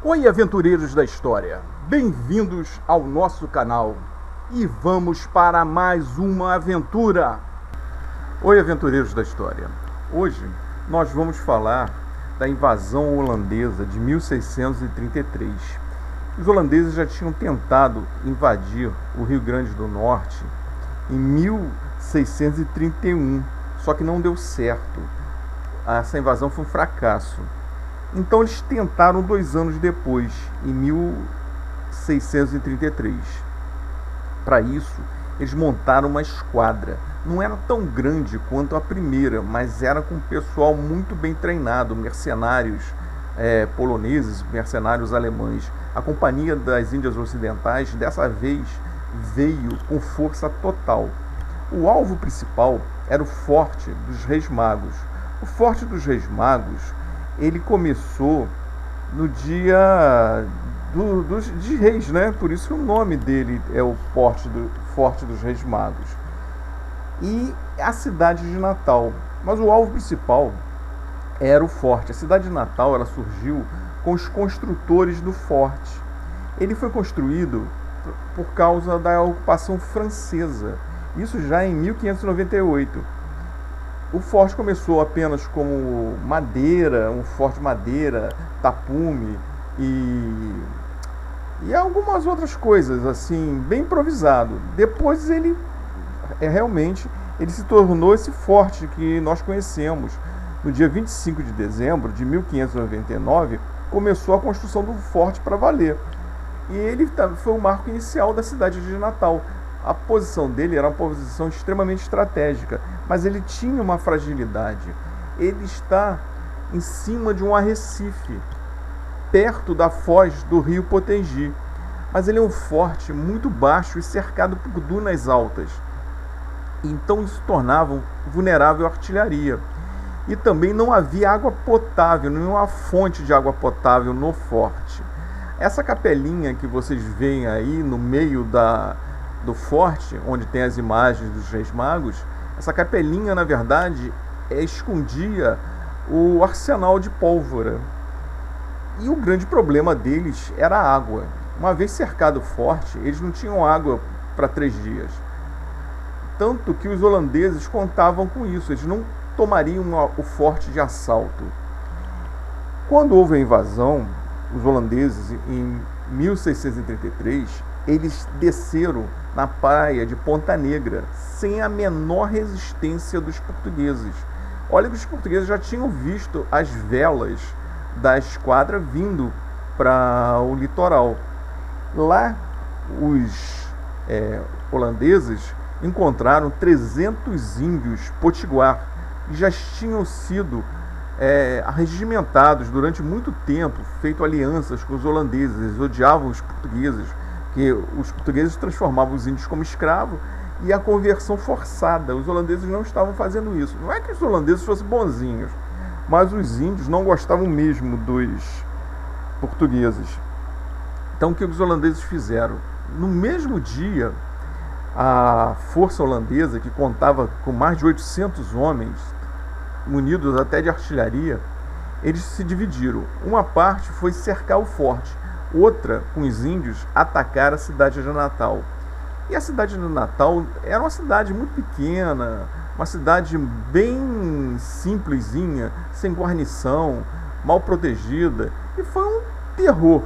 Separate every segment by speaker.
Speaker 1: Oi, aventureiros da história! Bem-vindos ao nosso canal e vamos para mais uma aventura! Oi, aventureiros da história! Hoje nós vamos falar da invasão holandesa de 1633. Os holandeses já tinham tentado invadir o Rio Grande do Norte em 1631, só que não deu certo. Essa invasão foi um fracasso. Então eles tentaram 2 anos depois, em 1633. Para isso, eles montaram uma esquadra. Não era tão grande quanto a primeira, mas era com pessoal muito bem treinado, mercenários poloneses, mercenários alemães. A Companhia das Índias Ocidentais, dessa vez, veio com força total. O alvo principal era o Forte dos Reis Magos. O Forte dos Reis Magos, ele começou no dia de Reis, né? Por isso que o nome dele é o Forte dos Reis Magos. E a cidade de Natal. Mas o alvo principal era o forte. A cidade de Natal, ela surgiu com os construtores do forte. Ele foi construído por causa da ocupação francesa. Isso já em 1598. O forte começou apenas como madeira, um forte madeira, tapume e algumas outras coisas, assim, bem improvisado. Depois ele se tornou esse forte que nós conhecemos. No dia 25 de dezembro de 1599, começou a construção do forte para valer. E ele foi o marco inicial da cidade de Natal. A posição dele era uma posição extremamente estratégica, mas ele tinha uma fragilidade. Ele está em cima de um arrecife, perto da foz do rio Potengi. Mas ele é um forte muito baixo e cercado por dunas altas. Então isso tornava vulnerável à artilharia. E também não havia água potável, nenhuma fonte de água potável no forte. Essa capelinha que vocês veem aí no meio do forte, onde tem as imagens dos Reis Magos, essa capelinha, na verdade, escondia o arsenal de pólvora. E o grande problema deles era a água. Uma vez cercado o forte, eles não tinham água para 3 dias. Tanto que os holandeses contavam com isso, eles não tomariam o forte de assalto. Quando houve a invasão, os holandeses, em 1633, eles desceram na praia de Ponta Negra, sem a menor resistência dos portugueses. Olha que os portugueses já tinham visto as velas da esquadra vindo para o litoral. Lá, os holandeses encontraram 300 índios potiguar, que já tinham sido arregimentados durante muito tempo, feito alianças com os holandeses. Eles odiavam os portugueses, que os portugueses transformavam os índios como escravos, e a conversão forçada. Os holandeses não estavam fazendo isso. Não é que os holandeses fossem bonzinhos, mas os índios não gostavam mesmo dos portugueses. Então o que os holandeses fizeram? No mesmo dia, a força holandesa, que contava com mais de 800 homens, munidos até de artilharia, eles se dividiram. Uma parte foi cercar o forte, outra, com os índios, atacar a cidade de Natal. E a cidade de Natal era uma cidade muito pequena, uma cidade bem simplesinha, sem guarnição, mal protegida, e foi um terror.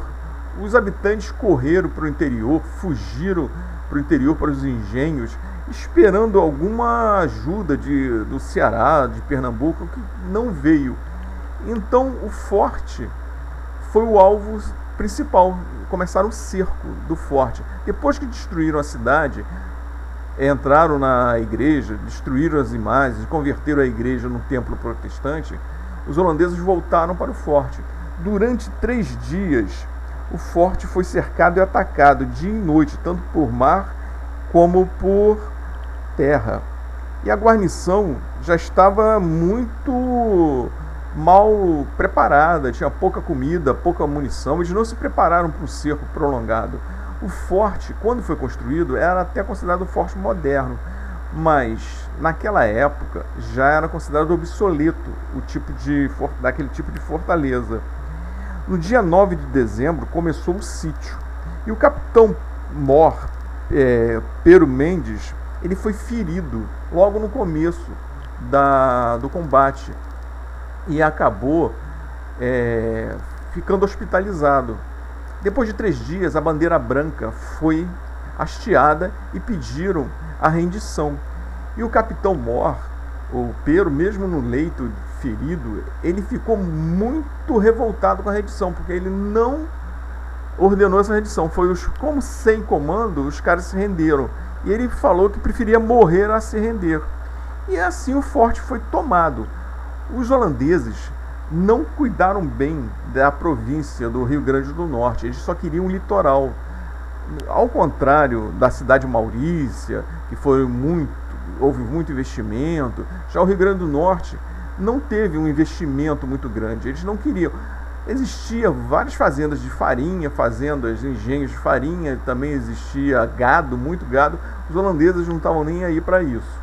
Speaker 1: Os habitantes correram para o interior, fugiram para o interior, para os engenhos, esperando alguma ajuda do Ceará, de Pernambuco, que não veio. Então o forte foi o alvo principal. Começaram o cerco do forte. Depois que destruíram a cidade, entraram na igreja, destruíram as imagens, converteram a igreja num templo protestante, os holandeses voltaram para o forte. Durante 3 dias, o forte foi cercado e atacado dia e noite, tanto por mar como por terra. E a guarnição já estava muito mal preparada, tinha pouca comida, pouca munição. Eles não se prepararam para um cerco prolongado. O forte, quando foi construído, era até considerado um forte moderno, mas naquela época já era considerado obsoleto daquele tipo de fortaleza. No dia 9 de dezembro começou o sítio e o capitão Mor Pero Mendes, ele foi ferido logo no começo do combate e acabou ficando hospitalizado. Depois de 3 dias, a bandeira branca foi hasteada e pediram a rendição. E o capitão Mor, o Pero, mesmo no leito ferido, ele ficou muito revoltado com a rendição, porque ele não ordenou essa rendição. Como sem comando, os caras se renderam. E ele falou que preferia morrer a se render. E assim o forte foi tomado. Os holandeses não cuidaram bem da província do Rio Grande do Norte, eles só queriam o litoral. Ao contrário da cidade de Maurícia, que houve muito investimento, já o Rio Grande do Norte não teve um investimento muito grande, eles não queriam. Existiam várias fazendas de farinha, engenhos de farinha, também existia gado, muito gado. Os holandeses não estavam nem aí para isso.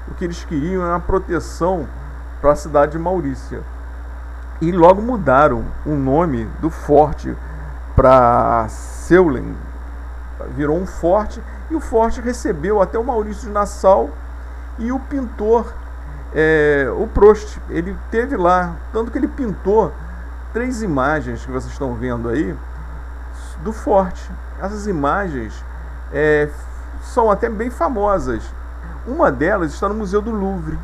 Speaker 1: O que eles queriam era uma proteção para a cidade de Maurícia. E logo mudaram o nome do forte para Seulen. Virou um forte, e o forte recebeu até o Maurício de Nassau e o pintor, o Prost. Ele teve lá, tanto que ele pintou 3 imagens que vocês estão vendo aí do forte. Essas imagens são até bem famosas. Uma delas está no Museu do Louvre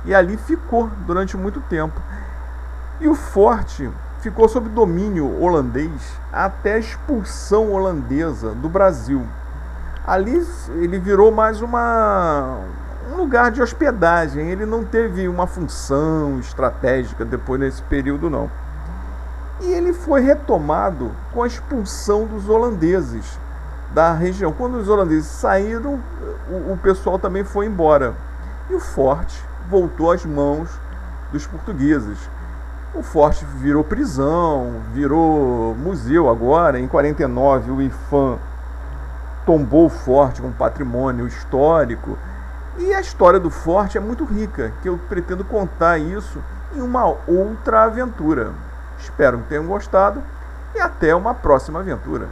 Speaker 1: e ali ficou durante muito tempo. E o forte ficou sob domínio holandês até a expulsão holandesa do Brasil. Ali ele virou mais um lugar de hospedagem, ele não teve uma função estratégica depois nesse período não. E ele foi retomado com a expulsão dos holandeses da região. Quando os holandeses saíram, o pessoal também foi embora. E o forte voltou às mãos dos portugueses. O forte virou prisão, virou museu agora. Em 49, o IFAM tombou o forte como patrimônio histórico. E a história do forte é muito rica, que eu pretendo contar isso em uma outra aventura. Espero que tenham gostado e até uma próxima aventura.